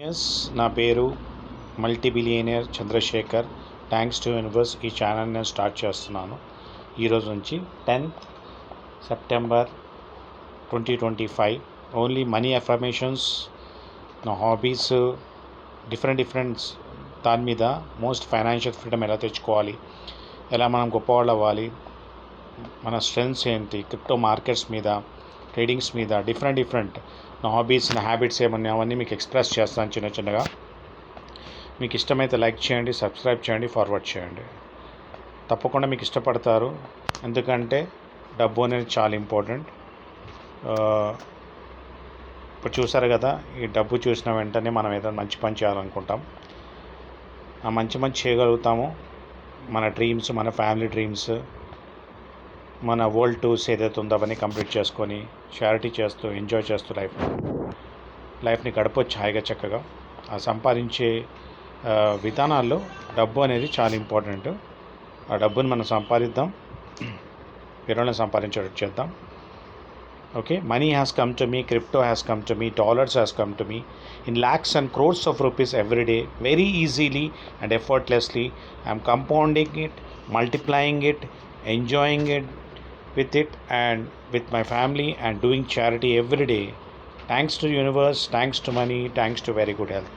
Yes నా పేరు multi billionaire Chandrashekhar. Thanks to universe ఈ ఛానల్ నేను స్టార్ట్ చేస్తున్నాను ఈరోజు నుంచి 10th September 2025. Only money affirmations, నా హాబీస్, డిఫరెంట్ దాని మీద మోస్ట్ ఫైనాన్షియల్ ఫ్రీడమ్ ఎలా తెచ్చుకోవాలి, ఎలా మనం గొప్పవాళ్ళు అవ్వాలి, మన స్ట్రెంగ్స్ ఏంటి, క్రిప్టో మార్కెట్స్ మీద, ట్రేడింగ్స్ మీద, డిఫరెంట్ నా హాబీస్, నా హ్యాబిట్స్ ఏమన్నా అవన్నీ మీకు ఎక్స్ప్రెస్ చేస్తాను చిన్నగా. మీకు ఇష్టమైతే లైక్ చేయండి, సబ్స్క్రైబ్ చేయండి, ఫార్వర్డ్ చేయండి. తప్పకుండా మీకు ఇష్టపడతారు, ఎందుకంటే డబ్బు అనేది చాలా ఇంపార్టెంట్. ఇప్పుడు చూసారు కదా, ఈ డబ్బు చూసిన వెంటనే మనం ఏదైనా మంచి పని చేయాలనుకుంటాం. ఆ మంచి చేయగలుగుతాము. మన డ్రీమ్స్, మన ఫ్యామిలీ డ్రీమ్స్, మన వరల్డ్ టూర్స్ ఏదైతే ఉందో అవన్నీ కంప్లీట్ చేసుకొని చారిటీ చేస్తూ ఎంజాయ్ చేస్తూ లైఫ్ని గడపవచ్చు హాయిగా చక్కగా. ఆ సంపాదించే విధానాల్లో డబ్బు అనేది చాలా ఇంపార్టెంట్. ఆ డబ్బుని మనం సంపాదిద్దాం, వేరే సంపాదించేటట్టు చేద్దాం. Okay, money has come to me, crypto has come to me, dollars has come to me in lakhs and crores of rupees every day, very easily and effortlessly. I am compounding it, multiplying it, enjoying it with it and with my family, and doing charity every day. Thanks to universe, thanks to money, thanks to very good health.